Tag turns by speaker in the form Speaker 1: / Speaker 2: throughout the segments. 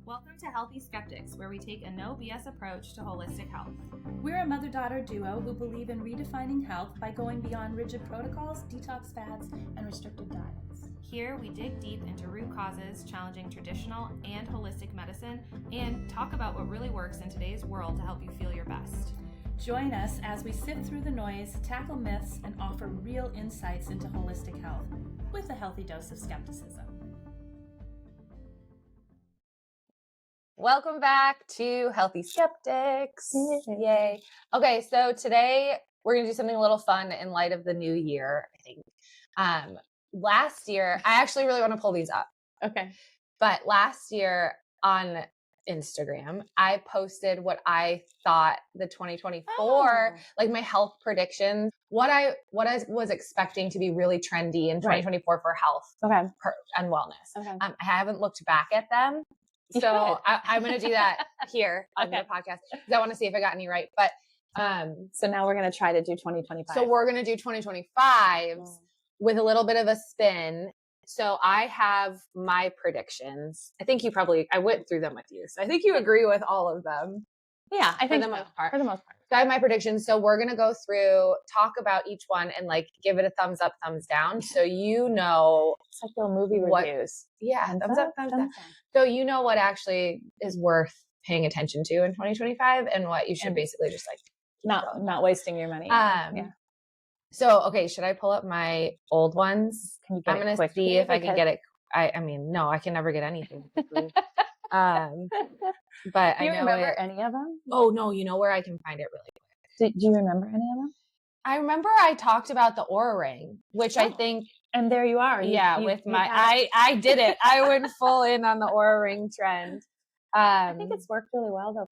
Speaker 1: Welcome to Healthy Skeptics, where we take a no BS approach to holistic health.
Speaker 2: We're a mother-daughter duo who believe in redefining health by going beyond rigid protocols, detox fads, and restricted diets.
Speaker 1: Here, we dig deep into root causes, challenging traditional and holistic medicine, and talk about what really works in today's world to help you feel your best.
Speaker 2: Join us as we sift through the noise, tackle myths, and offer real insights into holistic health with a healthy dose of skepticism.
Speaker 3: Welcome back to Healthy Skeptics. Yay. Okay, so today we're going to do something a little fun in light of the new year, I think. Last year, I actually really want to pull these up.
Speaker 4: Okay.
Speaker 3: But last year on Instagram, I posted what I thought the 2024, like my health predictions, what I was expecting to be really trendy in 2024 for health and wellness.
Speaker 4: Okay.
Speaker 3: I haven't looked back at them. So I'm going to do that here on the podcast because I want to see if I got any right. But
Speaker 4: so now we're going to try to do 2025.
Speaker 3: So we're going to do 2025 with a little bit of a spin. So I have my predictions. I think I went through them with you. So I think you agree with all of them.
Speaker 4: Yeah, I think
Speaker 3: for the most part.
Speaker 4: So
Speaker 3: I have my predictions. So we're going to go through, talk about each one and like give it a thumbs up, thumbs down. So you know.
Speaker 4: It's like little movie reviews.
Speaker 3: Yeah, thumbs up, thumbs down. So you know what actually is worth paying attention to in 2025 and what you should basically just like.
Speaker 4: Not wasting your money. Yeah.
Speaker 3: So, okay, should I pull up my old ones?
Speaker 4: Can you get
Speaker 3: I'm going to see if I can get it. I mean, no, I can never get anything quickly. But
Speaker 4: do you
Speaker 3: I know
Speaker 4: remember any of them?
Speaker 3: Oh, no, you know where I can find it really quick.
Speaker 4: Do you remember any of them?
Speaker 3: I remember I talked about the Oura Ring, which I think.
Speaker 4: And there you are.
Speaker 3: I did it. I went full in on the Oura Ring trend.
Speaker 4: I think it's worked really well though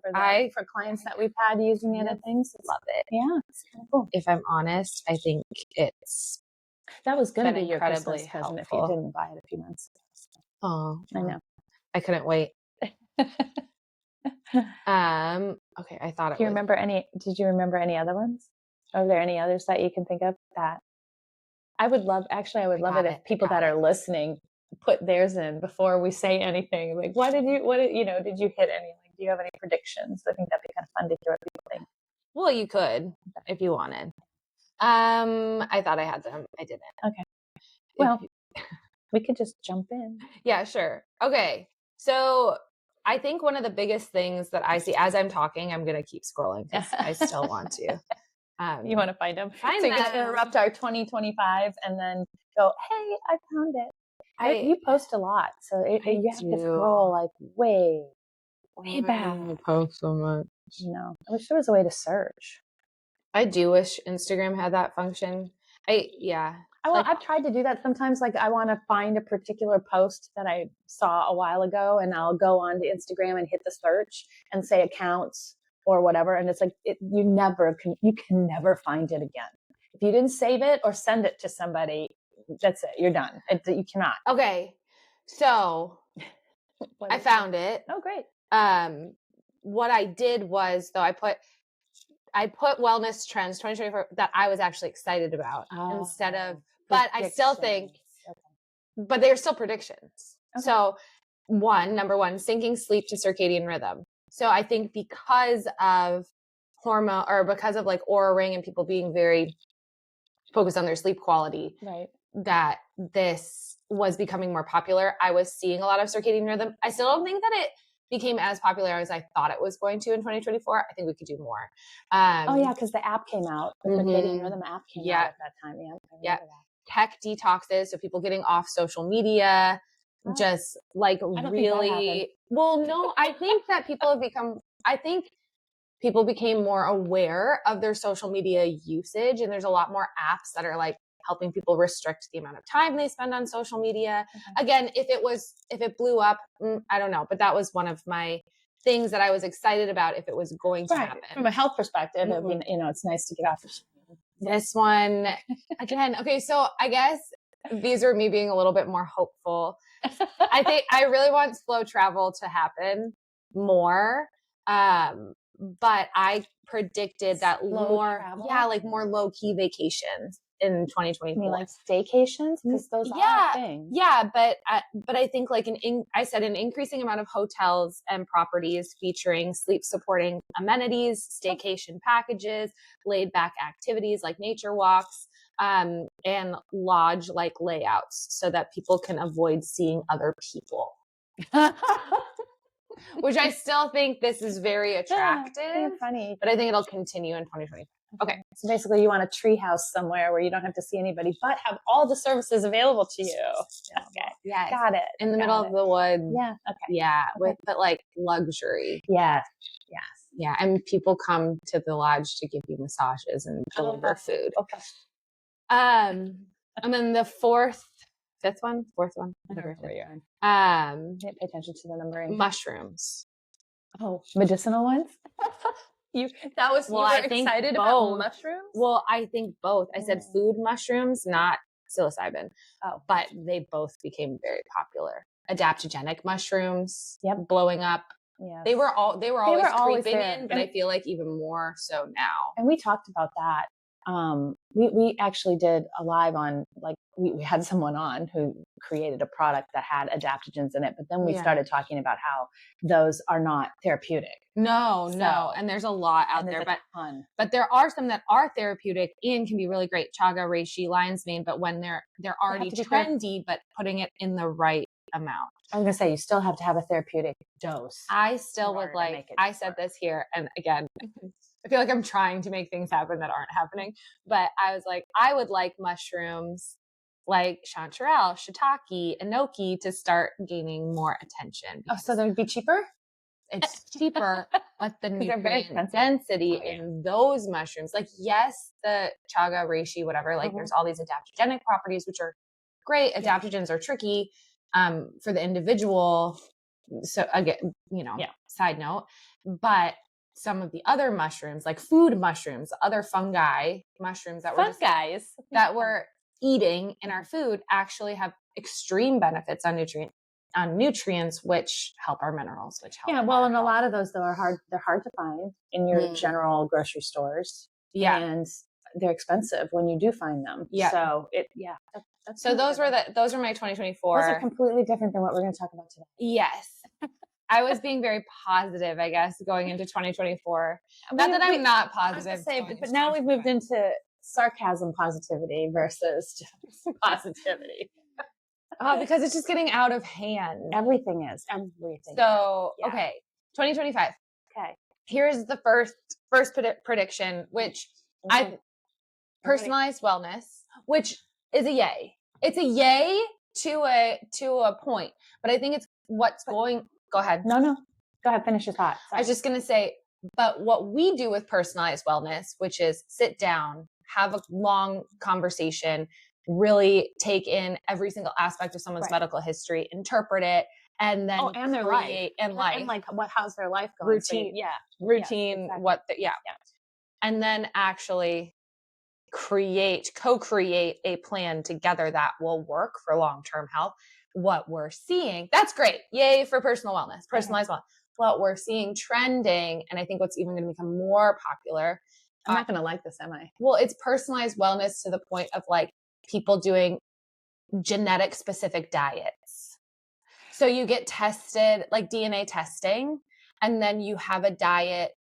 Speaker 4: for clients that we've had using it and things.
Speaker 3: Love it.
Speaker 4: Yeah, it's kind of cool.
Speaker 3: If I'm honest, I think
Speaker 4: that was going to be your
Speaker 3: incredibly
Speaker 4: Christmas present if
Speaker 3: helpful.
Speaker 4: you didn't buy it a few months ago.
Speaker 3: Oh,
Speaker 4: I know.
Speaker 3: I couldn't wait. Okay, I thought it.
Speaker 4: Did you remember any other ones? Are there any others that you can think of that I would love it if people that are listening put theirs in before we say anything. Like, did you hit any, like, do you have any predictions? I think that'd be kind of fun to hear what people think.
Speaker 3: Well, you could if you wanted. I thought I had them. I didn't.
Speaker 4: Okay. Well, we could just jump in.
Speaker 3: Yeah, sure. Okay. So I think one of the biggest things that I see as I'm talking, I'm going to keep scrolling because I still want to.
Speaker 4: You want to find them?
Speaker 3: Find
Speaker 4: so
Speaker 3: them.
Speaker 4: You can interrupt our 2025 and then go, hey, I found it. You post a lot. So you have to scroll like way back.
Speaker 3: I post so much.
Speaker 4: No, I wish there was a way to search.
Speaker 3: I do wish Instagram had that function.
Speaker 4: I've tried to do that sometimes. Like I want to find a particular post that I saw a while ago and I'll go on to Instagram and hit the search and say accounts or whatever. And it's like, you can never find it again. If you didn't save it or send it to somebody, that's it. You're done. You cannot.
Speaker 3: Okay. So I found it.
Speaker 4: Oh, great.
Speaker 3: What I did was though, I put wellness trends 2024 that I was actually excited about instead of, but I still think, but they're still predictions. Okay. So number one, syncing sleep to circadian rhythm. So I think because of hormone or because of like Oura Ring and people being very focused on their sleep quality,
Speaker 4: right,
Speaker 3: that this was becoming more popular. I was seeing a lot of circadian rhythm. I still don't think that it became as popular as I thought it was going to in 2024. I think we could do more.
Speaker 4: Because the app came out. The circadian rhythm app came out at that time. Yeah.
Speaker 3: Tech detoxes. So people getting off social media. Just like really, well, no, I think that people became more aware of their social media usage, and there's a lot more apps that are like helping people restrict the amount of time they spend on social media. Okay. Again, if it blew up, I don't know, but that was one of my things that I was excited about if it was going to happen.
Speaker 4: From a health perspective, I mean, it's nice to get off.
Speaker 3: This one, again, okay, so I guess these are me being a little bit more hopeful. I think I really want slow travel to happen more. But I predicted that more low-key vacations. in
Speaker 4: I
Speaker 3: 2024.
Speaker 4: mean, like staycations, because those are things.
Speaker 3: Yeah, but I think like I said an increasing amount of hotels and properties featuring sleep supporting amenities, staycation packages, laid back activities like nature walks, and lodge like layouts so that people can avoid seeing other people. Which I still think this is very attractive.
Speaker 4: Funny.
Speaker 3: But I think it'll continue in 2025. Okay.
Speaker 4: So basically you want a tree house somewhere where you don't have to see anybody, but have all the services available to you. Okay.
Speaker 3: Yes.
Speaker 4: Got it.
Speaker 3: In the middle of the woods.
Speaker 4: Yeah. Okay.
Speaker 3: Yeah. But like luxury.
Speaker 4: Yes. Yes.
Speaker 3: Yeah. And people come to the lodge to give you massages and deliver food.
Speaker 4: Okay.
Speaker 3: And then the fourth one.
Speaker 4: Whatever where you're on. Pay attention to the numbering.
Speaker 3: Mushrooms.
Speaker 4: Oh, medicinal ones? You were excited about mushrooms?
Speaker 3: Well, I think both. I said food mushrooms, not psilocybin.
Speaker 4: Oh.
Speaker 3: But they both became very popular. Adaptogenic mushrooms, blowing up.
Speaker 4: Yes.
Speaker 3: They were always creeping
Speaker 4: there.
Speaker 3: in, but I feel like even more so now.
Speaker 4: And we talked about that. We actually did a live on, like, we had someone on who created a product that had adaptogens in it, but then we started talking about how those are not therapeutic.
Speaker 3: No. And there's a lot out there, but there are some that are therapeutic and can be really great. Chaga, reishi, lion's mane, but when they're already trendy, but putting it in the right amount.
Speaker 4: I was going to say, you still have to have a therapeutic dose.
Speaker 3: I still would like, I said this here, and again, I feel like I'm trying to make things happen that aren't happening, but I was like, I would like mushrooms like chanterelle, shiitake, enoki to start gaining more attention.
Speaker 4: Oh, so they'd be cheaper?
Speaker 3: It's cheaper, but the nutrient density in those mushrooms, like, yes, the chaga, reishi, whatever, like there's all these adaptogenic properties, which are great. Adaptogens are tricky for the individual. So again, side note, but some of the other mushrooms, like food mushrooms, other fungi mushrooms that we're eating in our food actually have extreme benefits on nutrients, which help our minerals, which help.
Speaker 4: Yeah, well, and a lot of those though they're hard to find in your general grocery stores. Yeah. And they're expensive when you do find them. Yeah. So
Speaker 3: so those are my 2024.
Speaker 4: Those are completely different than what we're going to talk about today.
Speaker 3: Yes. I was being very positive, I guess, going into 2024. Not that I'm not positive.
Speaker 4: But now we've moved into sarcasm positivity versus just positivity.
Speaker 3: Because it's just getting out of hand.
Speaker 4: Everything is.
Speaker 3: So, okay, 2025.
Speaker 4: Okay.
Speaker 3: Here's the first prediction, which personalized wellness, which is a yay. It's a yay to a point, but I think it's go ahead.
Speaker 4: No. Go ahead. Finish your thought. Sorry.
Speaker 3: I was just going to say, but what we do with personalized wellness, which is sit down, have a long conversation, really take in every single aspect of someone's medical history, interpret it, and then
Speaker 4: and their life
Speaker 3: and
Speaker 4: like how's their life going?
Speaker 3: Routine.
Speaker 4: Routine.
Speaker 3: Exactly. And then actually co-create a plan together that will work for long-term health. What we're seeing, that's great. Yay for personal wellness, personalized wellness. What we're seeing trending, and I think what's even going to become more popular.
Speaker 4: I'm not going to like this, am I?
Speaker 3: Well, it's personalized wellness to the point of like people doing genetic specific diets. So you get tested, like DNA testing, and then you have a diet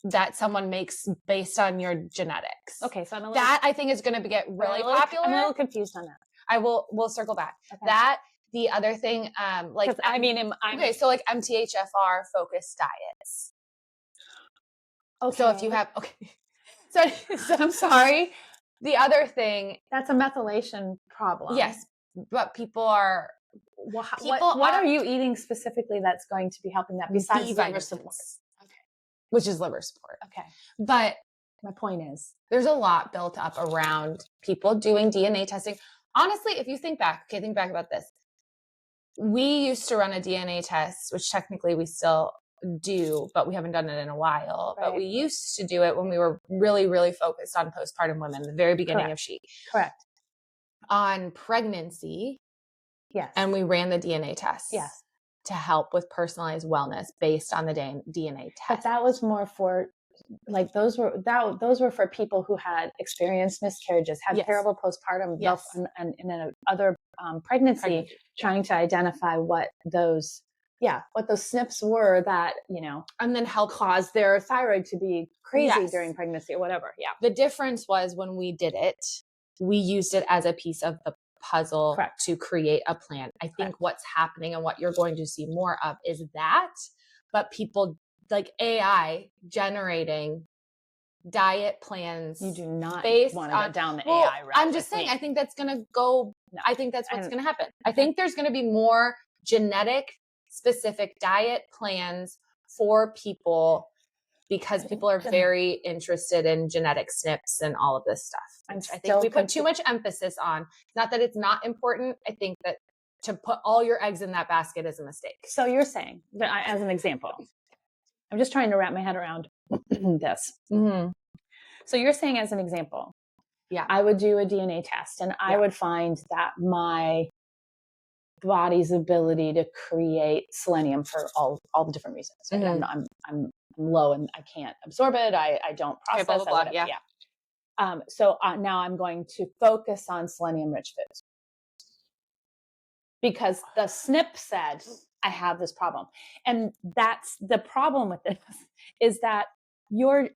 Speaker 3: that someone makes based on your genetics.
Speaker 4: Okay, so
Speaker 3: I think is going to get really popular.
Speaker 4: I'm a little confused on that.
Speaker 3: We'll circle back. Okay. The other thing, so like MTHFR focused diets. Okay. So if you have, so I'm sorry. The other thing.
Speaker 4: That's a methylation problem.
Speaker 3: Yes. But people are.
Speaker 4: What are you eating specifically that's going to be helping that besides liver support?
Speaker 3: Okay. Which is liver support.
Speaker 4: Okay.
Speaker 3: But
Speaker 4: my point is,
Speaker 3: there's a lot built up around people doing DNA testing. Honestly, if you think back about this. We used to run a DNA test, which technically we still do, but we haven't done it in a while. Right. But we used to do it when we were really, really focused on postpartum women, the very beginning of Chic.
Speaker 4: Correct.
Speaker 3: On pregnancy.
Speaker 4: Yes.
Speaker 3: And we ran the DNA test.
Speaker 4: Yes.
Speaker 3: To help with personalized wellness based on the DNA test.
Speaker 4: But that was more for like those were for people who had experienced miscarriages, had terrible postpartum, and in another pregnancy, trying to identify what those SNPs were that,
Speaker 3: and then help
Speaker 4: cause their thyroid to be crazy during pregnancy or whatever. Yeah.
Speaker 3: The difference was when we did it, we used it as a piece of the puzzle to create a plan. I think what's happening and what you're going to see more of is that, but people like AI generating diet plans.
Speaker 4: You do not want to go down the AI route.
Speaker 3: I'm just saying, I think that's going to go, I think that's what's going to happen. I think there's going to be more genetic specific diet plans for people because people are very interested in genetic SNPs and all of this stuff. I think we put too much emphasis on, not that it's not important. I think that to put all your eggs in that basket is a mistake.
Speaker 4: So you're saying, as an example, I'm just trying to wrap my head around this.
Speaker 3: Mm-hmm.
Speaker 4: So you're saying, as an example,
Speaker 3: yeah,
Speaker 4: I would do a DNA test and I would find that my body's ability to create selenium for all the different reasons. Right?
Speaker 3: Mm-hmm.
Speaker 4: I'm low and I can't absorb it. I don't process
Speaker 3: blah, blah, blah,
Speaker 4: it. So now I'm going to focus on selenium rich foods because the SNP said I have this problem. And that's the problem with this, is that your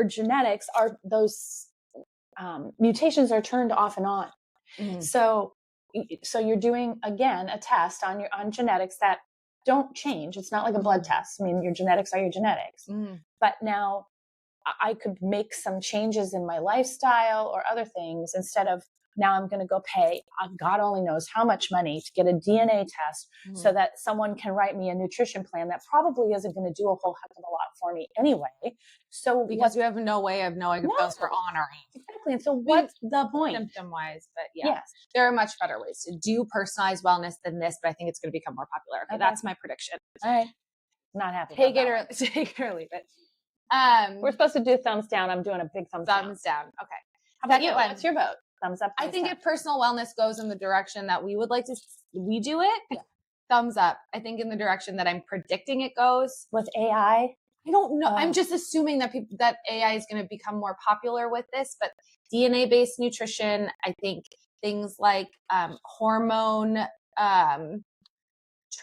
Speaker 4: genetics are, those mutations are turned off and on. Mm-hmm. So you're doing, again, a test on genetics that don't change. It's not like a blood test. I mean, your genetics are your genetics. Mm-hmm. But now I could make some changes in my lifestyle or other things instead of now I'm going to go pay God only knows how much money to get a DNA test so that someone can write me a nutrition plan that probably isn't going to do a whole heck of a lot for me anyway. So
Speaker 3: because we have no way of knowing if those are on or off.
Speaker 4: Exactly. And so what's the point?
Speaker 3: Symptom-wise, but yes, there are much better ways to do personalized wellness than this, but I think it's going to become more popular. Okay. That's my prediction.
Speaker 4: All right. Not happy.
Speaker 3: Take it or leave it.
Speaker 4: We're supposed to do thumbs down. I'm doing a big thumbs down.
Speaker 3: Okay.
Speaker 4: How about you? What's your vote? Thumbs up.
Speaker 3: I think if personal wellness goes in the direction that we would like to, we do it. Thumbs up. I think in the direction that I'm predicting it goes
Speaker 4: with AI.
Speaker 3: I don't know. I'm just assuming that that AI is going to become more popular with this, but DNA-based nutrition, I think things like hormone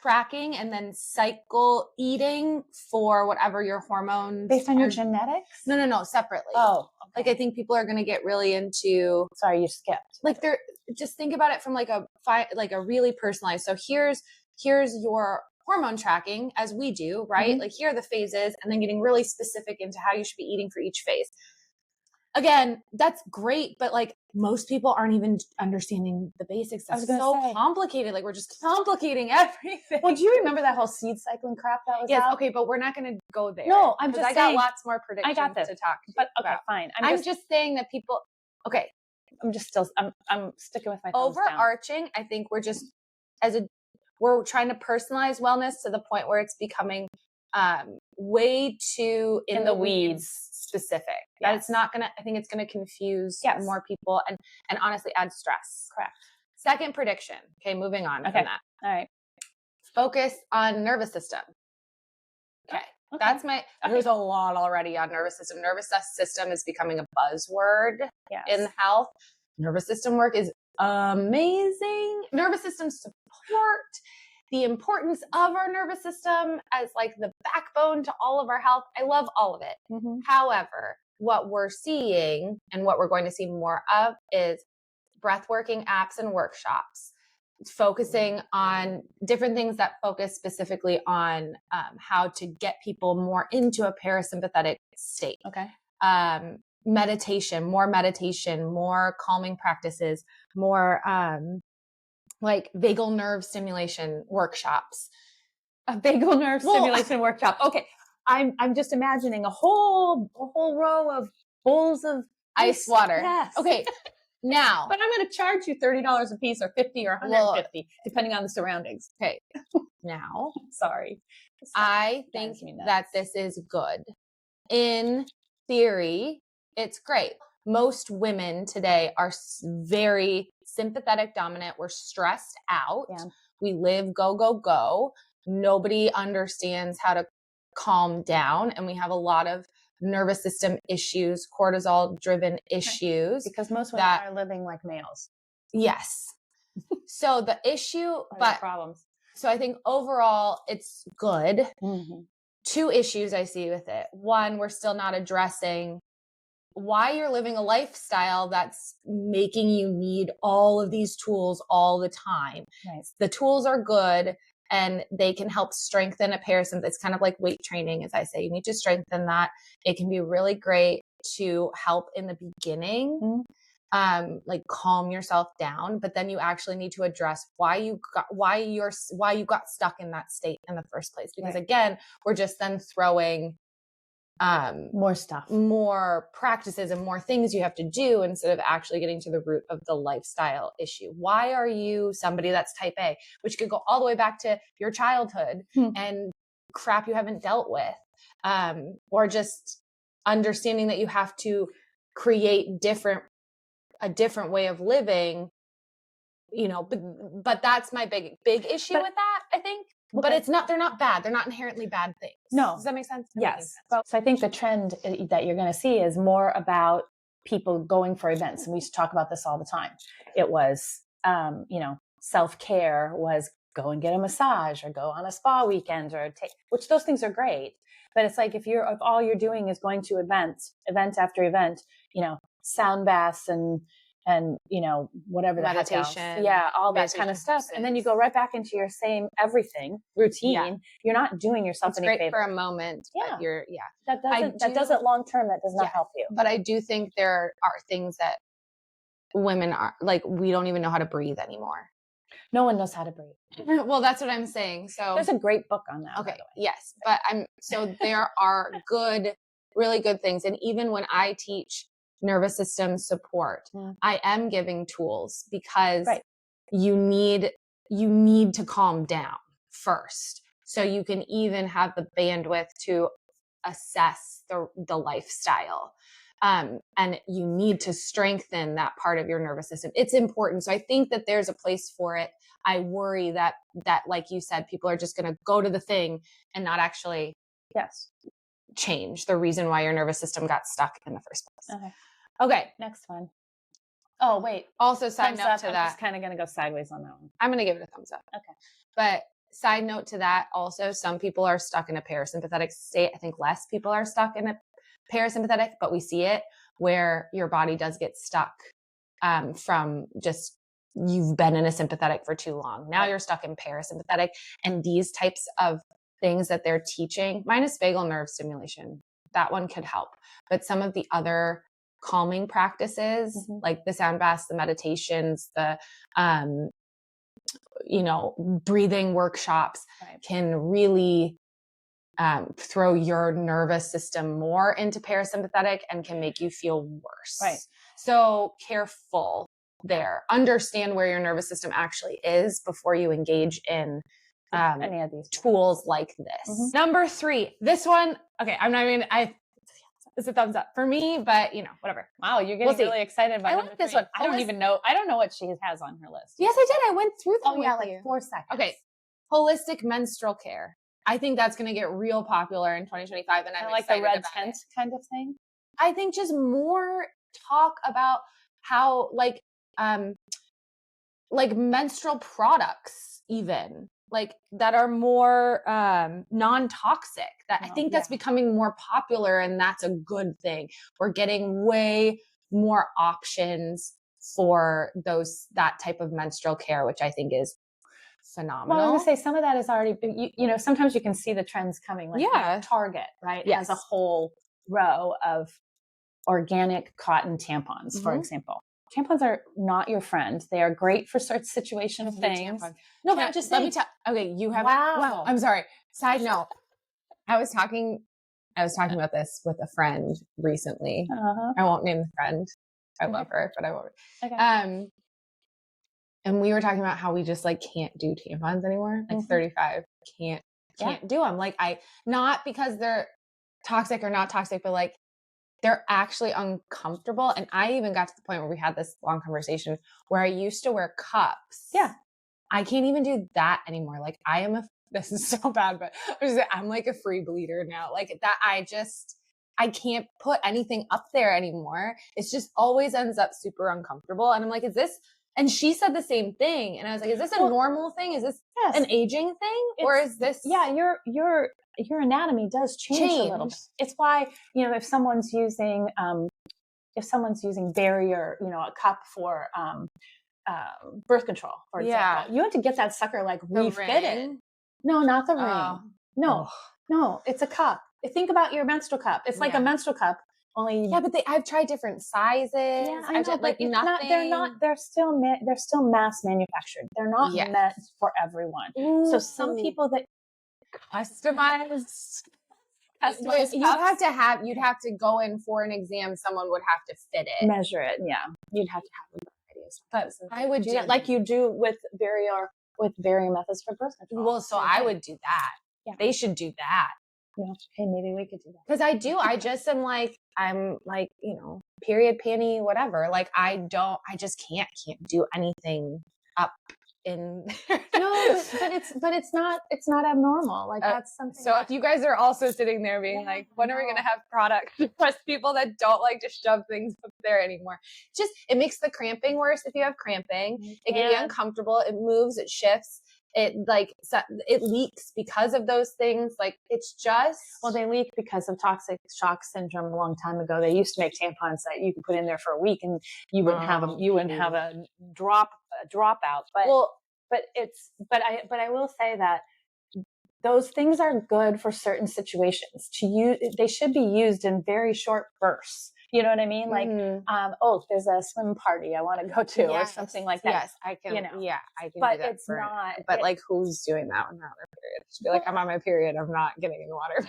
Speaker 3: tracking and then cycle eating for whatever your hormones
Speaker 4: based on your genetics.
Speaker 3: No, separately.
Speaker 4: Oh, okay.
Speaker 3: Like I think people are going to get really into.
Speaker 4: Sorry, you skipped.
Speaker 3: Like they're just think about it from like a really personalized. So here's your hormone tracking as we do, right? Mm-hmm. Like here are the phases, and then getting really specific into how you should be eating for each phase. Again, that's great, but like most people aren't even understanding the basics. That's so complicated. Like we're just complicating everything.
Speaker 4: Well, do you remember that whole seed cycling crap that was out?
Speaker 3: Okay, but we're not going to go there.
Speaker 4: No, I'm just saying.
Speaker 3: I got lots more predictions
Speaker 4: to talk
Speaker 3: but
Speaker 4: okay,
Speaker 3: about.
Speaker 4: Fine.
Speaker 3: I'm just saying that people, okay.
Speaker 4: I'm sticking with my thumbs
Speaker 3: overarching,
Speaker 4: down.
Speaker 3: I think we're just, we're trying to personalize wellness to the point where it's becoming way too in the weeds specific. That it's not going to, I think it's going to confuse more people and honestly add stress.
Speaker 4: Correct.
Speaker 3: Second prediction. Okay, moving on from that.
Speaker 4: All right.
Speaker 3: Focus on nervous system. Okay. That's there's a lot already on nervous system. Nervous system is becoming a buzzword in health. Nervous system work is amazing. Nervous system support, the importance of our nervous system as like the backbone to all of our health. I love all of it. Mm-hmm. However, what we're seeing and what we're going to see more of is breathworking apps and workshops, focusing on different things that focus specifically on how to get people more into a parasympathetic state.
Speaker 4: Okay.
Speaker 3: Meditation, more calming practices, more like vagal nerve stimulation workshops.
Speaker 4: A vagal nerve stimulation workshop. Okay. I'm just imagining a whole row of bowls of
Speaker 3: ice water.
Speaker 4: Yes.
Speaker 3: Okay. Now.
Speaker 4: But I'm going to charge you $30 a piece or $50 or $150, depending on the surroundings.
Speaker 3: Okay. Now.
Speaker 4: Sorry.
Speaker 3: I think that this is good. In theory, it's great. Most women today are very sympathetic dominant. We're stressed out. Yeah. We live go. Nobody understands how to calm down. And we have a lot of nervous system issues, cortisol driven issues.
Speaker 4: Because most women are living like males.
Speaker 3: Yes. So the issue, but
Speaker 4: problems.
Speaker 3: So I think overall it's good.
Speaker 4: Mm-hmm.
Speaker 3: 2 issues I see with it. One, we're still not addressing why you're living a lifestyle that's making you need all of these tools all the time.
Speaker 4: Right.
Speaker 3: The tools are good and they can help strengthen a parasympathetic. It's kind of like weight training, as I say. You need to strengthen that. It can be really great to help in the beginning, like calm yourself down, but then you actually need to address why you got stuck in that state in the first place. Because again, we're just then throwing
Speaker 4: more stuff,
Speaker 3: more practices and more things you have to do instead of actually getting to the root of the lifestyle issue. Why are you somebody that's type A, which could go all the way back to your childhood and crap you haven't dealt with, or just understanding that you have to create a different way of living, but that's my big issue with that, I think. But they're not bad. They're not inherently bad things.
Speaker 4: No.
Speaker 3: Does that make sense?
Speaker 4: Yes. So I think the trend that you're going to see is more about people going for events. And we used to talk about this all the time. It was, self-care was go and get a massage or go on a spa weekend which those things are great. But it's like, if all you're doing is going to event after event, sound baths and whatever the
Speaker 3: meditation,
Speaker 4: heck else. Yeah, all that kind of stuff. And then you go right back into your same everything routine. Yeah. You're not doing yourself any favor.
Speaker 3: It's great for a moment.
Speaker 4: Yeah.
Speaker 3: But
Speaker 4: that doesn't long term, that does not help you.
Speaker 3: But I do think there are things that women are like, we don't even know how to breathe anymore.
Speaker 4: No one knows how to breathe.
Speaker 3: Well, that's what I'm saying. So
Speaker 4: there's a great book on that.
Speaker 3: Okay. Yes. But so there are really good things. And even when I teach nervous system support, I am giving tools because you need to calm down first. So you can even have the bandwidth to assess the lifestyle. And you need to strengthen that part of your nervous system. It's important. So I think that there's a place for it. I worry that like you said, people are just going to go to the thing and not actually change the reason why your nervous system got stuck in the first place. Okay.
Speaker 4: Next one. Oh, wait.
Speaker 3: Also, side note to that.
Speaker 4: I'm just kind of going to go sideways on that one.
Speaker 3: I'm going to give it a thumbs up.
Speaker 4: Okay.
Speaker 3: But side note to that, also, some people are stuck in a parasympathetic state. I think less people are stuck in a parasympathetic, but we see it where your body does get stuck from just you've been in a sympathetic for too long. Now you're stuck in parasympathetic. And these types of things that they're teaching, minus vagal nerve stimulation, that one could help. But some of the other calming practices, like the sound baths, the meditations, the, breathing workshops can really throw your nervous system more into parasympathetic and can make you feel worse.
Speaker 4: Right.
Speaker 3: So careful there. Understand where your nervous system actually is before you engage in
Speaker 4: any of these
Speaker 3: tools like this. Number 3, this one. Okay. It's a thumbs up for me, but whatever.
Speaker 4: Wow. You're getting really excited about number 3.
Speaker 3: This one.
Speaker 4: I don't even know. I don't know what she has on her list.
Speaker 3: Yes, I did. I went through them.
Speaker 4: Oh yeah. Like 4 seconds.
Speaker 3: Okay. Holistic menstrual care. I think that's going to get real popular in 2025. And I'm
Speaker 4: like the red tent kind of thing.
Speaker 3: I think just more talk about how like menstrual products even like that are more non-toxic. I think that's becoming more popular, and that's a good thing. We're getting way more options for that type of menstrual care, which I think is phenomenal.
Speaker 4: Well, I was going to say some of that is already, sometimes you can see the trends coming, like Target, right?
Speaker 3: Yes.
Speaker 4: Has a whole row of organic cotton tampons, for example. Tampons are not your friend. They are great for certain situational things.
Speaker 3: No, but I'm just saying. Let me tell. Okay, you have.
Speaker 4: Wow.
Speaker 3: I'm sorry. Side note. I was talking about this with a friend recently. I won't name the friend. I love her, but I won't.
Speaker 4: Okay.
Speaker 3: And we were talking about how we just like can't do tampons anymore. Like 35 can't do them. Like not because they're toxic or not toxic, but like they're actually uncomfortable. And I even got to the point where we had this long conversation where I used to wear cups.
Speaker 4: Yeah.
Speaker 3: I can't even do that anymore. Like this is so bad, but I'm like a free bleeder now. Like that, I can't put anything up there anymore. It's just always ends up super uncomfortable. And I'm like, is this, and she said the same thing. And I was like, is this a normal thing? Is this an aging thing? Or is this?
Speaker 4: Yeah, your anatomy does change a little bit. It's why, if someone's using barrier, a cup for birth control, for example, you have to get that sucker like refitted. No, not the ring. No, it's a cup. Think about your menstrual cup. It's like a menstrual cup. Only
Speaker 3: but I've tried different sizes.
Speaker 4: Yeah, I know, but it's not. They're still mass manufactured. They're not meant for everyone. Ooh. So some people that
Speaker 3: customized. You'd have to go in for an exam. Someone would have to fit it,
Speaker 4: measure it. Yeah, you'd have to have a variety. But
Speaker 3: I would do that
Speaker 4: like you do with varying methods for birth control.
Speaker 3: Well, so I would do that. Yeah. They should do that.
Speaker 4: Yeah. Hey, maybe we could do that.
Speaker 3: Because I just am like, I'm like, period panty, whatever. Like I just can't do anything up in.
Speaker 4: No, but it's not abnormal. Like that's something.
Speaker 3: So if you guys are also sitting there being like, when are we going to have products for people that don't like to shove things up there anymore? It makes the cramping worse if you have cramping. It can be uncomfortable. It moves, it shifts. It leaks because of those things. Like it's just.
Speaker 4: Well, they leak because of toxic shock syndrome a long time ago. They used to make tampons that you could put in there for a week and you wouldn't have a drop out. But I will say that those things are good for certain situations. They should be used in very short bursts. You know what I mean? Like, there's a swim party I want to go to, or something like that.
Speaker 3: Yes, I can. Yeah, I can.
Speaker 4: But
Speaker 3: do that
Speaker 4: it's not.
Speaker 3: But like, who's doing that on their period? Just be like, I'm on my period. I'm not getting in the water.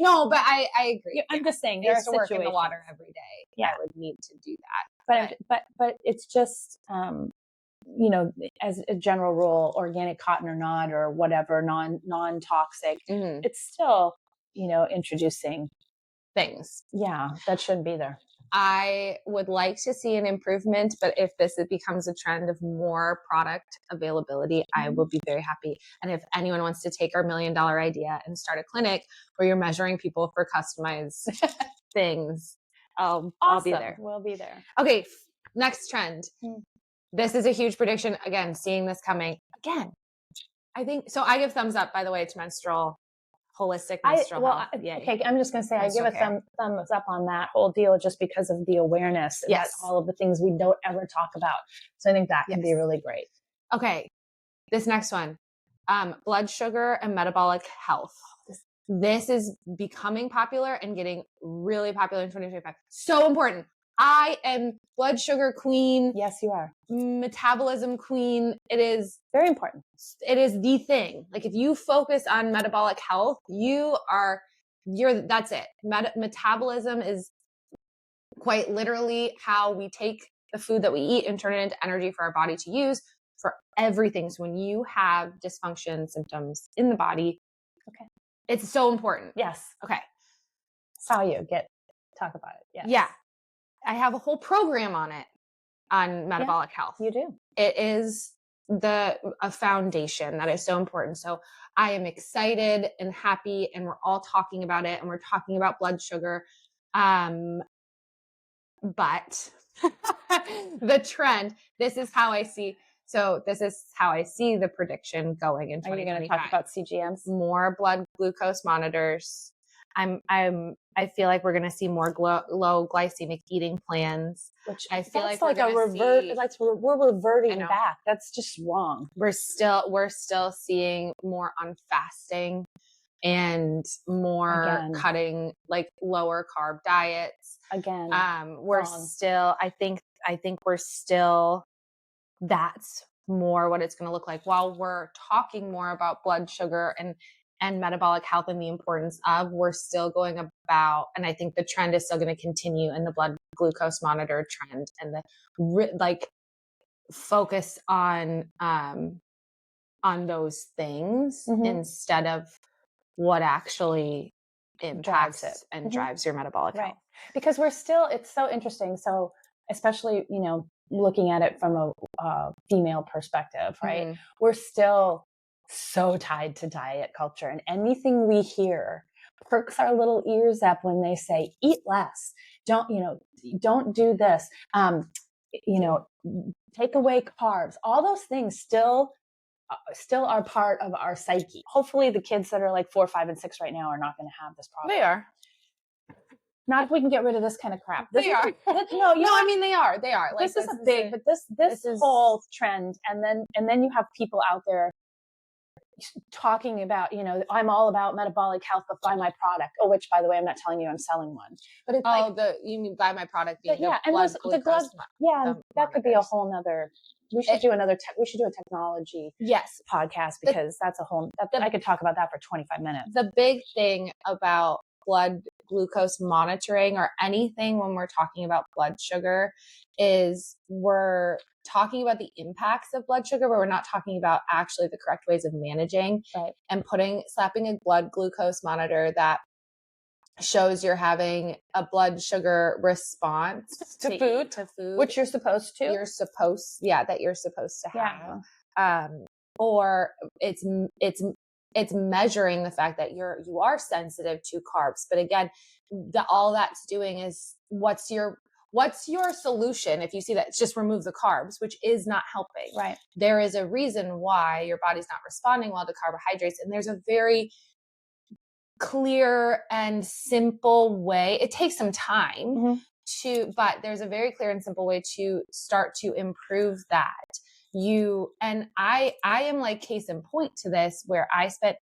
Speaker 3: No, but I agree.
Speaker 4: I'm just saying,
Speaker 3: there are situations. Work in the water every day.
Speaker 4: Yeah,
Speaker 3: I would need to do that.
Speaker 4: But it's just. As a general rule, organic cotton or not, or whatever, non-toxic, it's still, introducing
Speaker 3: things.
Speaker 4: Yeah, that shouldn't be there.
Speaker 3: I would like to see an improvement, but if this becomes a trend of more product availability, I will be very happy. And if anyone wants to take our $1 million idea and start a clinic where you're measuring people for customized things, I'll be there.
Speaker 4: We'll be there.
Speaker 3: Okay, next trend. This is a huge prediction. Again, seeing this coming. Again, I think, so I give thumbs up, by the way, to holistic menstrual health.
Speaker 4: Okay, I'm just going to say I give a thumbs up on that whole deal just because of the awareness.
Speaker 3: Yes.
Speaker 4: That's all of the things we don't ever talk about. So I think that can be really great.
Speaker 3: Okay, this next one, blood sugar and metabolic health. This is becoming popular and getting really popular in 2025. So important. I am blood sugar queen.
Speaker 4: Yes, you are.
Speaker 3: Metabolism queen. It is
Speaker 4: very important.
Speaker 3: It is the thing. Like if you focus on metabolic health, that's it. Metabolism is quite literally how we take the food that we eat and turn it into energy for our body to use for everything. So when you have dysfunction symptoms in the body, it's so important.
Speaker 4: Yes.
Speaker 3: Okay.
Speaker 4: Saw you talk about it. Yes.
Speaker 3: Yeah. I have a whole program on metabolic health.
Speaker 4: You do.
Speaker 3: It is a foundation that is so important. So I am excited and happy, and we're all talking about it, and we're talking about blood sugar. But the trend, this is how I see the prediction going in 2025.
Speaker 4: Are you going to talk about CGMs?
Speaker 3: More blood glucose monitors. I feel like we're going to see more low glycemic eating plans,
Speaker 4: which
Speaker 3: I feel
Speaker 4: like we're reverting back. That's just wrong.
Speaker 3: We're still seeing more on fasting and more cutting, like lower carb diets.
Speaker 4: Again,
Speaker 3: we're still, I think we're still, that's more what it's going to look like. While we're talking more about blood sugar and metabolic health and the importance of, we're still going about, and I think the trend is still going to continue in the blood glucose monitor trend and the focus on those things instead of what actually impacts it and drives your metabolic health.
Speaker 4: Because it's so interesting. So especially, looking at it from a female perspective, right? We're still so tied to diet culture, and anything we hear perks our little ears up when they say, eat less. Don't do this. Take away carbs. All those things still are part of our psyche. Hopefully the kids that are like 4, 5, and 6 right now are not going to have this problem.
Speaker 3: They are.
Speaker 4: Not if we can get rid of this kind of crap.
Speaker 3: They are. I mean, they are. They are.
Speaker 4: Like, this is a big, but this whole trend. And then you have people out there talking about, I'm all about metabolic health, but buy my product. Oh, which, by the way, I'm not telling you I'm selling one. But it's
Speaker 3: you mean buy my product being
Speaker 4: and the blood, that could be a whole nother. We should do we should do a technology podcast, because that's a whole. I could talk about that for 25 minutes.
Speaker 3: The big thing about blood glucose monitoring or anything when we're talking about blood sugar is we're talking about the impacts of blood sugar, but we're not talking about actually the correct ways of managing.
Speaker 4: Right.
Speaker 3: And slapping a blood glucose monitor that shows you're having a blood sugar response
Speaker 4: to food, which you're supposed to.
Speaker 3: That you're supposed to have. Or it's measuring the fact that you are sensitive to carbs. But again, all that's doing is what's your solution? If you see that, it's just remove the carbs, which is not helping.
Speaker 4: Right.
Speaker 3: There is a reason why your body's not responding well to carbohydrates. And there's a very clear and simple way. It takes some time but there's a very clear and simple way to start to improve that. I am like case in point to this, where I spent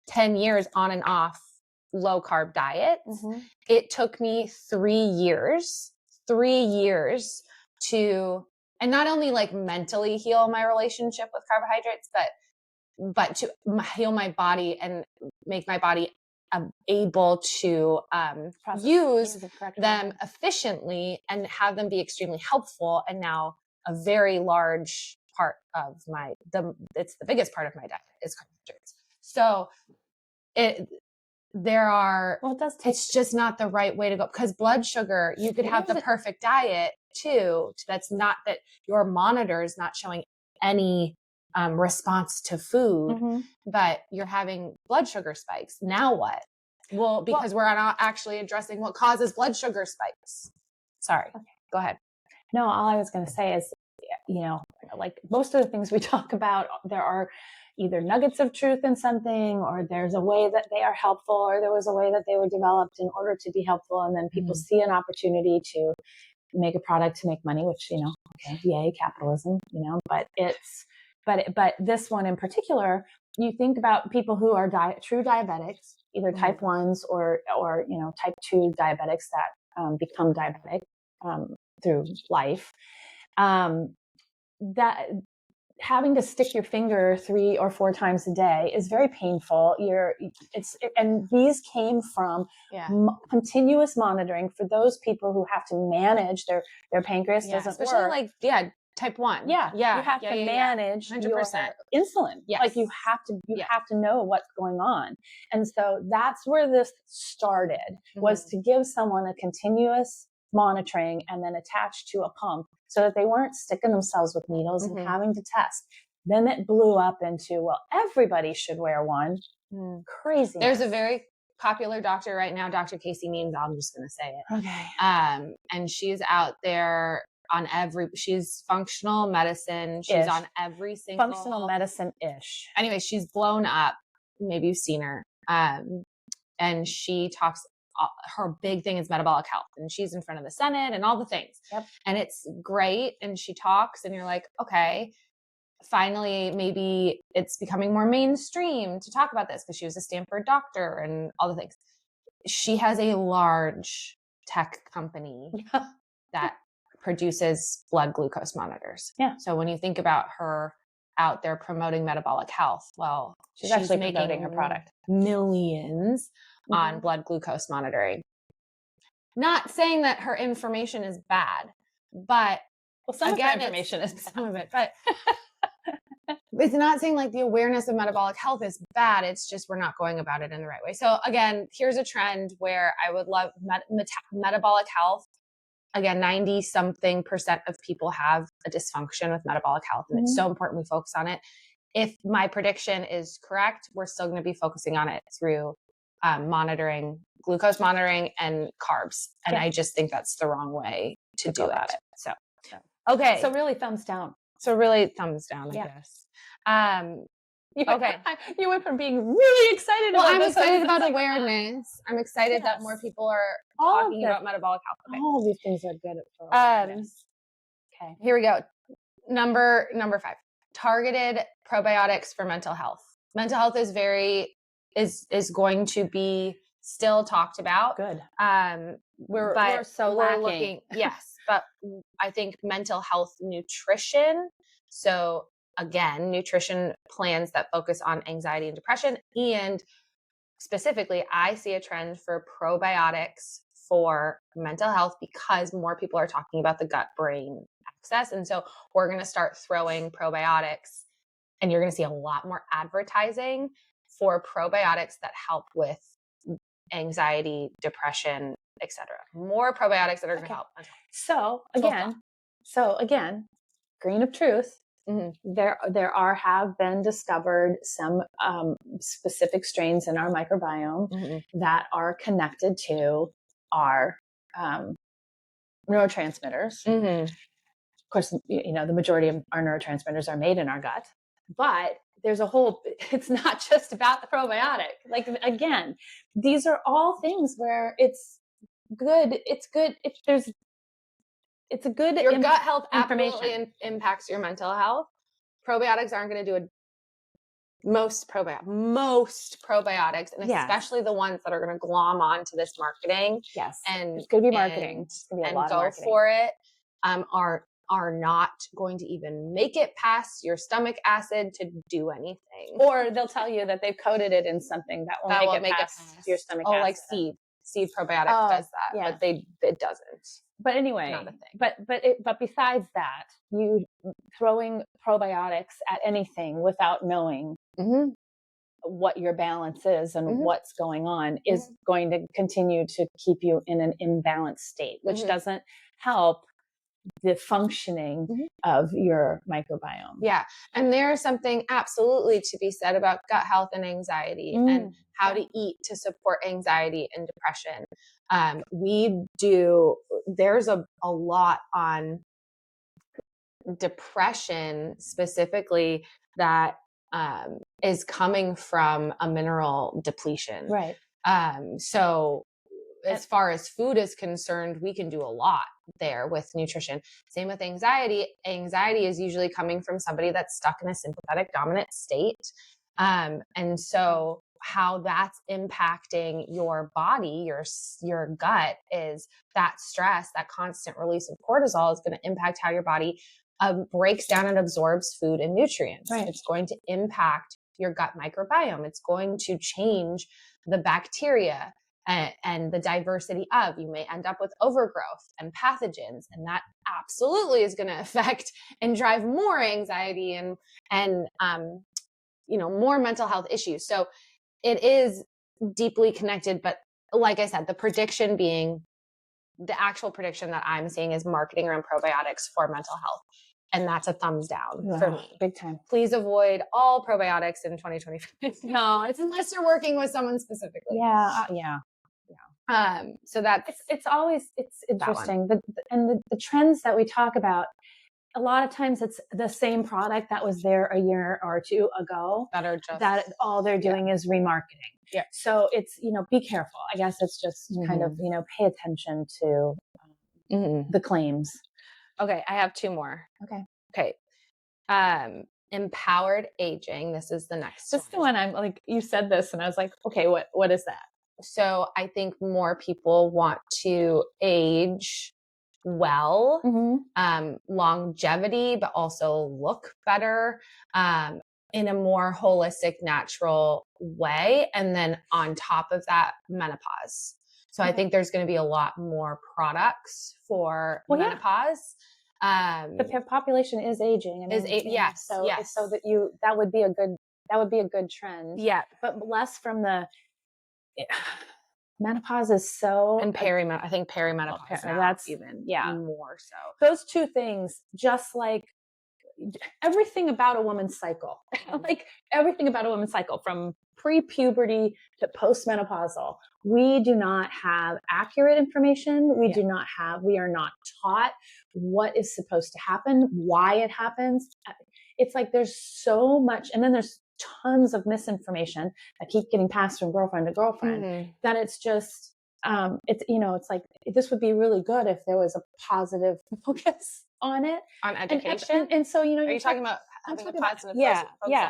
Speaker 3: 10 years on and off low carb diets. It took me 3 years to, and not only like mentally heal my relationship with carbohydrates, but to heal my body and make my body able to use them efficiently and have them be extremely helpful. And now a very large part of it's the biggest part of my diet is carbohydrates. So it's just not the right way to go, because blood sugar, you could have the perfect diet too. That's not that your monitor is not showing any response to food, but you're having blood sugar spikes. Now what? Well, because we're not actually addressing what causes blood sugar spikes. Sorry. Okay. Go ahead.
Speaker 4: No, all I was going to say is, like most of the things we talk about, there are either nuggets of truth in something, or there's a way that they are helpful, or there was a way that they were developed in order to be helpful. And then people see an opportunity to make a product to make money, which, okay, yay, capitalism, but this one in particular, you think about people who are true diabetics, either type 1s or type 2 diabetics that become diabetic through life. That having to stick your finger 3 or 4 times a day is very painful. And these came from continuous monitoring for those people who have to manage their pancreas doesn't
Speaker 3: especially
Speaker 4: work.
Speaker 3: Type 1.
Speaker 4: You have to manage
Speaker 3: 100%.
Speaker 4: your insulin.
Speaker 3: Yes.
Speaker 4: Like you have to know what's going on. And so that's where this started, was to give someone a continuous monitoring and then attached to a pump, so that they weren't sticking themselves with needles and having to test. Then it blew up into, well, everybody should wear one. Crazy.
Speaker 3: There's a very popular doctor right now, Dr. Casey Means. I'm just going to say it.
Speaker 4: Okay.
Speaker 3: And she's out there on she's functional medicine. She's on every single
Speaker 4: functional medicine-ish.
Speaker 3: Anyway, she's blown up. Maybe you've seen her. And she talks, her big thing is metabolic health, and she's in front of the Senate and all the things.
Speaker 4: Yep.
Speaker 3: And it's great. And she talks and you're like, okay, finally, maybe it's becoming more mainstream to talk about this, because she was a Stanford doctor and all the things. She has a large tech company that produces blood glucose monitors.
Speaker 4: Yeah.
Speaker 3: So when you think about her out there promoting metabolic health, well,
Speaker 4: she's actually promoting her product.
Speaker 3: Millions on blood glucose monitoring. Not saying that her information is bad, but
Speaker 4: some of her information is
Speaker 3: some of it, but it's not saying like the awareness of metabolic health is bad. It's just we're not going about it in the right way. So again, here's a trend where I would love metabolic health. Again, 90-something% of people have a dysfunction with metabolic health, and it's so important we focus on it. If my prediction is correct, we're still going to be focusing on it through monitoring, glucose monitoring and carbs. And
Speaker 4: Okay.
Speaker 3: I just think that's the wrong way to do
Speaker 4: about
Speaker 3: it.
Speaker 4: it.
Speaker 3: So, okay.
Speaker 4: So really thumbs down.
Speaker 3: So really thumbs down, I
Speaker 4: Yeah.
Speaker 3: guess.
Speaker 4: Okay. You went from being really excited
Speaker 3: Well,
Speaker 4: about
Speaker 3: I'm
Speaker 4: this.
Speaker 3: excited about awareness. I'm excited that more people are talking about metabolic health. Okay.
Speaker 4: All these things are good for awareness. Okay.
Speaker 3: Here we go. Number 5. Targeted probiotics for mental health. Mental health is going to be still talked about.
Speaker 4: Good.
Speaker 3: We're
Speaker 4: so lacking.
Speaker 3: Yes, but I think mental health nutrition. So again, nutrition plans that focus on anxiety and depression, and specifically, I see a trend for probiotics for mental health because more people are talking about the gut-brain axis. And so we're going to start throwing probiotics, and you're going to see a lot more advertising for probiotics that help with anxiety, depression, etc. More probiotics that are going to help.
Speaker 4: So again, grain of truth. Mm-hmm. There have been discovered some specific strains in our microbiome mm-hmm. that are connected to our neurotransmitters. Mm-hmm. Of course, the majority of our neurotransmitters are made in our gut, but it's not just about the probiotic. Like, again, these are all things where it's good. It's good if there's. It's a good
Speaker 3: your gut health absolutely impacts your mental health. Probiotics aren't going to do most probiotics, and especially the ones that are going to glom onto this marketing.
Speaker 4: Yes,
Speaker 3: and
Speaker 4: it's going to be marketing. It's going to be a lot of marketing.
Speaker 3: For it. Are not going to even make it past your stomach acid to do anything.
Speaker 4: Or they'll tell you that they've coated it in something that will make it past your stomach acid.
Speaker 3: Like seed probiotics does that, yeah. But it doesn't.
Speaker 4: But anyway,
Speaker 3: not a thing.
Speaker 4: But besides that, you throwing probiotics at anything without knowing mm-hmm. what your balance is and mm-hmm. what's going on mm-hmm. is going to continue to keep you in an imbalanced state, which mm-hmm. doesn't help the functioning mm-hmm. of your microbiome.
Speaker 3: Yeah. And there's something absolutely to be said about gut health and anxiety and how to eat to support anxiety and depression. There's a lot on depression specifically that is coming from a mineral depletion.
Speaker 4: Right.
Speaker 3: So as far as food is concerned, we can do a lot there with nutrition. Same with anxiety. Anxiety is usually coming from somebody that's stuck in a sympathetic dominant state. And so how that's impacting your body, your gut, is that stress, that constant release of cortisol is going to impact how your body breaks down and absorbs food and nutrients.
Speaker 4: Right.
Speaker 3: It's going to impact your gut microbiome. It's going to change the bacteria and the diversity of. You may end up with overgrowth and pathogens, and that absolutely is going to affect and drive more anxiety and more mental health issues. So it is deeply connected, but like I said, the actual prediction that I'm seeing is marketing around probiotics for mental health. And that's a thumbs down for me.
Speaker 4: Big time.
Speaker 3: Please avoid all probiotics in 2025.
Speaker 4: No,
Speaker 3: unless you're working with someone specifically.
Speaker 4: Yeah.
Speaker 3: So that's
Speaker 4: it's interesting. The trends that we talk about, a lot of times it's the same product that was there a year or two ago that all they're doing is remarketing.
Speaker 3: Yeah.
Speaker 4: So it's, be careful. I guess it's just kind of, pay attention to the claims.
Speaker 3: Okay. I have 2 more. Okay. Empowered aging. This is the next one.
Speaker 4: This is the one I'm like, you said this and I was like, okay, what is that?
Speaker 3: So I think more people want to age well, longevity, but also look better in a more holistic, natural way. And then on top of that, menopause. So I think there's going to be a lot more products for menopause.
Speaker 4: The population is aging.
Speaker 3: Yes.
Speaker 4: So that would be a good trend.
Speaker 3: Yeah.
Speaker 4: But less from menopause is so,
Speaker 3: and I think perimenopause
Speaker 4: that's
Speaker 3: even more so.
Speaker 4: Those 2 things, just like everything about a woman's cycle, like everything about a woman's cycle, from pre-puberty to postmenopausal, we do not have accurate information. We are not taught what is supposed to happen, why it happens. It's like there's so much, and then there's tons of misinformation that keep getting passed from girlfriend to girlfriend, that it's just, it's like, this would be really good if there was a positive focus on it.
Speaker 3: On education.
Speaker 4: And so,
Speaker 3: are you talking about having a positive focus on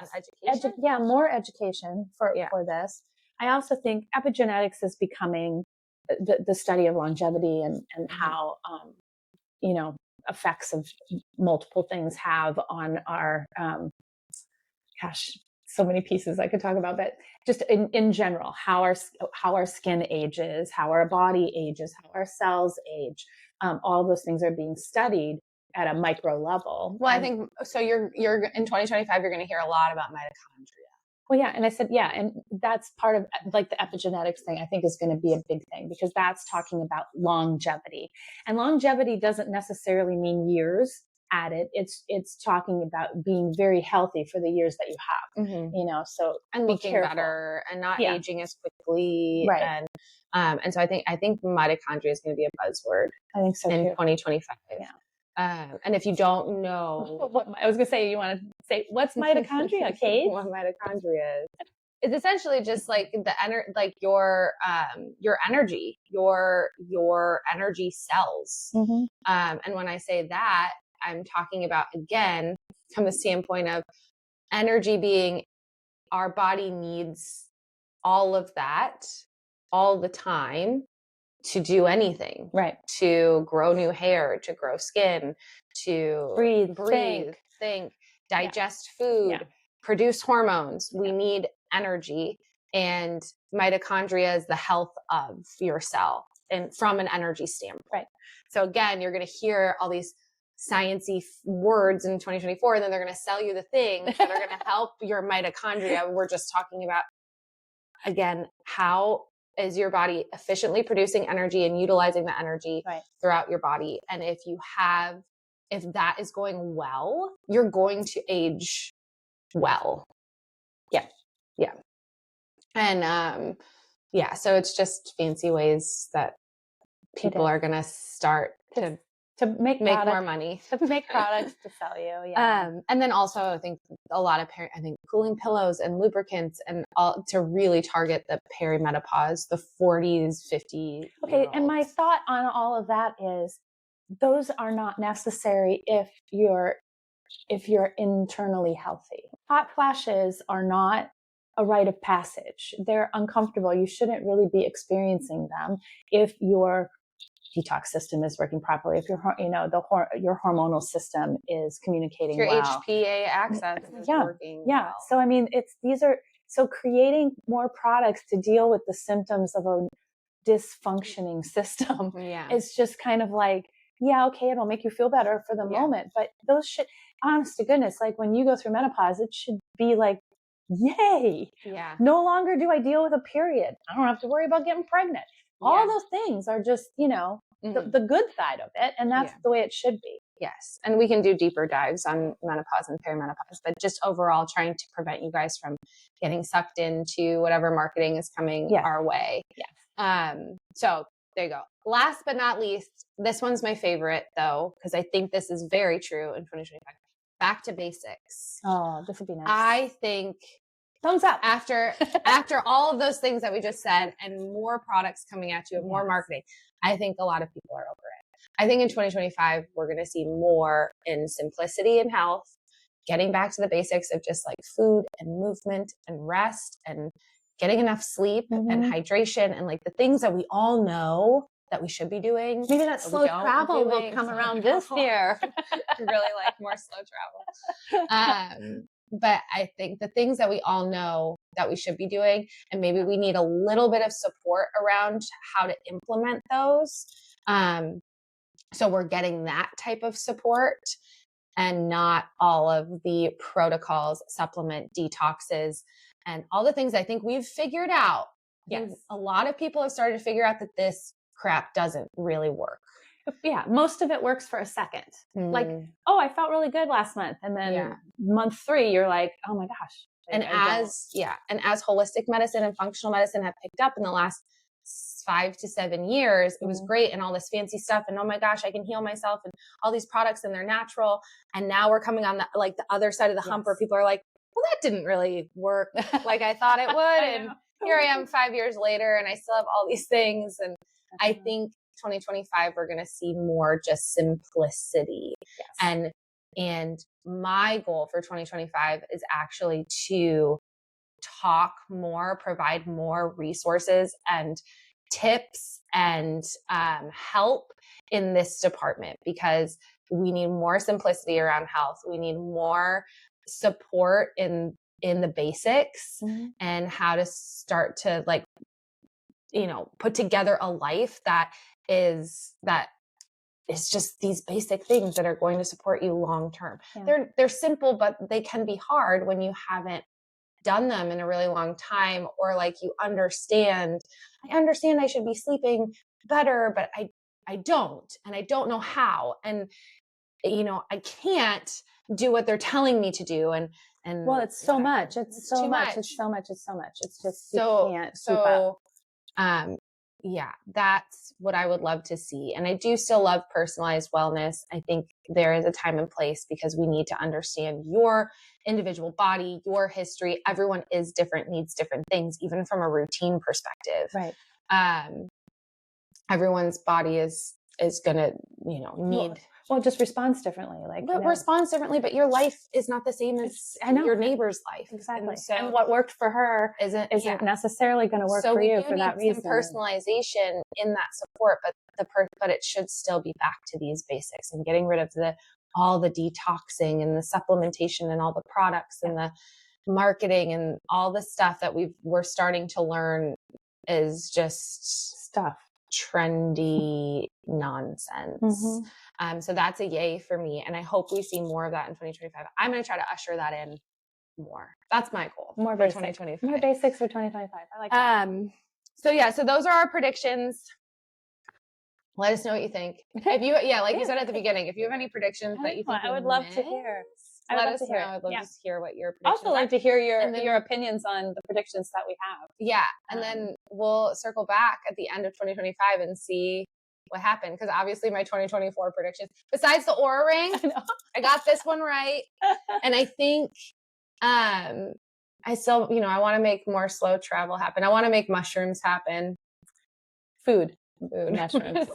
Speaker 3: education?
Speaker 4: More education for this. I also think epigenetics is becoming the study of longevity and how, effects of multiple things have on our, so many pieces I could talk about, but just in general, how our skin ages, how our body ages, how our cells age, all those things are being studied at a micro level.
Speaker 3: Well, I think so. You're in 2025. You're going to hear a lot about mitochondria.
Speaker 4: Well, yeah, and I said and that's part of like the epigenetics thing. I think is going to be a big thing because that's talking about longevity, and longevity doesn't necessarily mean years added. It's talking about being very healthy for the years that you have. So
Speaker 3: and looking better and not aging as quickly, right? And so I think mitochondria is going to be a buzzword.
Speaker 4: I think so
Speaker 3: in
Speaker 4: too.
Speaker 3: 2025. Yeah. And if you don't know,
Speaker 4: I was going to say, you want to say what's mitochondria, Kate?
Speaker 3: What mitochondria is? It's essentially just like your energy, your energy cells. And when I say that, I'm talking about, again, from the standpoint of energy being, our body needs all of that all the time to do anything,
Speaker 4: right?
Speaker 3: To grow new hair, to grow skin, to
Speaker 4: breathe,
Speaker 3: think, digest food, produce hormones. We need energy, and mitochondria is the health of your cell, and from an energy standpoint.
Speaker 4: Right.
Speaker 3: So again, you're going to hear all these sciencey words in 2024, and then they're going to sell you the things that are going to help your mitochondria. We're just talking about, again, how is your body efficiently producing energy and utilizing the energy throughout your body. And if that is going well, you're going to age well.
Speaker 4: Yeah.
Speaker 3: Yeah. And, so it's just fancy ways that people are going to start to make more money,
Speaker 4: to make products to sell you. Yeah.
Speaker 3: And then also I think a lot of cooling pillows and lubricants and all to really target the perimenopause, the 40s, 50s.
Speaker 4: Okay. And my thought on all of that is those are not necessary if you're internally healthy. Hot flashes are not a rite of passage. They're uncomfortable. You shouldn't really be experiencing them if your detox system is working properly, if your hormonal system is communicating
Speaker 3: your
Speaker 4: well.
Speaker 3: HPA axis is working well.
Speaker 4: So I mean, creating more products to deal with the symptoms of a dysfunctioning system. It's just kind of like, it'll make you feel better for the moment, but those should, honest to goodness, like when you go through menopause, it should be like, yay!
Speaker 3: Yeah.
Speaker 4: No longer do I deal with a period. I don't have to worry about getting pregnant. All those things are just, the good side of it. And that's the way it should be.
Speaker 3: Yes. And we can do deeper dives on menopause and perimenopause, but just overall trying to prevent you guys from getting sucked into whatever marketing is coming our way.
Speaker 4: Yes.
Speaker 3: So there you go. Last but not least, this one's my favorite though, because I think this is very true in 2025. Back to basics.
Speaker 4: Oh, this would be nice.
Speaker 3: I think
Speaker 4: thumbs up
Speaker 3: after all of those things that we just said and more products coming at you and more marketing. I think a lot of people are over it. I think in 2025, we're going to see more in simplicity and health, getting back to the basics of just like food and movement and rest and getting enough sleep and hydration and like the things that we all know that we should be doing.
Speaker 4: Maybe that slow travel will come around this year.
Speaker 3: Really like more slow travel. But I think the things that we all know that we should be doing, and maybe we need a little bit of support around how to implement those. So we're getting that type of support and not all of the protocols, supplement detoxes, and all the things I think we've figured out.
Speaker 4: Yes.
Speaker 3: A lot of people have started to figure out that this crap doesn't really work.
Speaker 4: Yeah, most of it works for a second. Like, I felt really good last month. And then month 3, you're like, oh my gosh,
Speaker 3: And as holistic medicine and functional medicine have picked up in the last 5 to 7 years, it was great, and all this fancy stuff, and oh my gosh, I can heal myself, and all these products, and they're natural. And now we're coming on the other side of the hump where people are like, well, that didn't really work like I thought it would. And here I am 5 years later, and I still have all these things. And I think 2025, we're going to see more just simplicity. Yes. And my goal for 2025 is actually to talk more, provide more resources and tips and help in this department, because we need more simplicity around health. We need more support in the basics and how to start to put together a life that is just these basic things that are going to support you long term. Yeah. They're simple, but they can be hard when you haven't done them in a really long time, or I understand I should be sleeping better, but I don't, and I don't know how, and I can't do what they're telling me to do, and
Speaker 4: well, it's so much. It's so much. It's so much. It's just you can't keep up.
Speaker 3: Yeah, that's what I would love to see. And I do still love personalized wellness. I think there is a time and place, because we need to understand your individual body, your history. Everyone is different, needs different things, even from a routine perspective.
Speaker 4: Right.
Speaker 3: Everyone's body is going to, need.
Speaker 4: Well, it just responds differently.
Speaker 3: Responds differently, but your life is not the same as your neighbor's life.
Speaker 4: Exactly. And what worked for her isn't necessarily going to work for you for that reason.
Speaker 3: Some personalization in that support, but it should still be back to these basics and getting rid of all the detoxing and the supplementation and all the products and the marketing and all the stuff that we're starting to learn is just
Speaker 4: stuff.
Speaker 3: Trendy nonsense. So that's a yay for me. And I hope we see more of that in 2025. I'm going to try to usher that in more. That's my goal.
Speaker 4: More for 2025. More basics for 2025. I like that.
Speaker 3: So those are our predictions. Let us know what you think. If you, you said at the beginning, if you have any predictions that you think
Speaker 4: I would love to hear.
Speaker 3: Let us know. I'd love to hear what your predictions
Speaker 4: are. Also like to hear your opinions on the predictions that we have.
Speaker 3: Yeah. And then we'll circle back at the end of 2025 and see what happened. Because obviously my 2024 predictions, besides the Oura ring, I got this one right. And I think I still, I want to make more slow travel happen. I want to make mushrooms happen.
Speaker 4: Food mushrooms.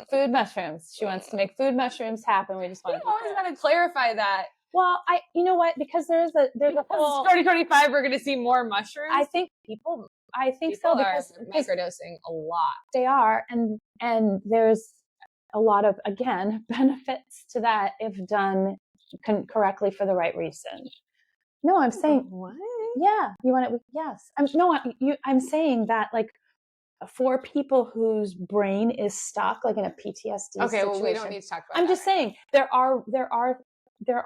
Speaker 4: Food mushrooms. She wants to make food mushrooms happen. We just want to
Speaker 3: always got to clarify that.
Speaker 4: Well, you know what? Because there's a whole
Speaker 3: 2025. We're going to see more mushrooms.
Speaker 4: I think
Speaker 3: people
Speaker 4: so,
Speaker 3: because microdosing a lot.
Speaker 4: They are, and there's a lot of benefits to that if done correctly for the right reason. No, I'm saying
Speaker 3: what?
Speaker 4: Yeah, you want it? Yes. I'm saying that for people whose brain is stuck, like in a PTSD situation.
Speaker 3: Well, we don't need to talk about
Speaker 4: I'm just saying there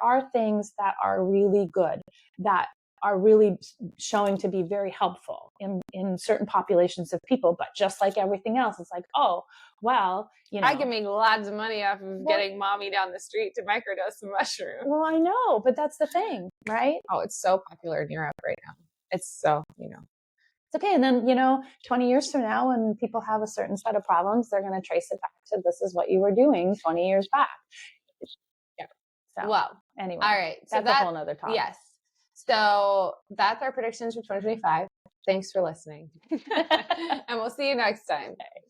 Speaker 4: are things that are really good, that are really showing to be very helpful in certain populations of people. But just like everything else, it's like, oh, well,
Speaker 3: I can make lots of money off of getting mommy down the street to microdose some mushrooms.
Speaker 4: Well, I know, but that's the thing, right?
Speaker 3: Oh, it's so popular in Europe right now. It's so,
Speaker 4: It's okay. And then, 20 years from now, when people have a certain set of problems, they're going to trace it back to this is what you were doing 20 years back.
Speaker 3: Yeah.
Speaker 4: So, anyway.
Speaker 3: All right.
Speaker 4: So that's a whole nother topic.
Speaker 3: Yes. So that's our predictions for 2025. Thanks for listening. And we'll see you next time.
Speaker 4: Okay.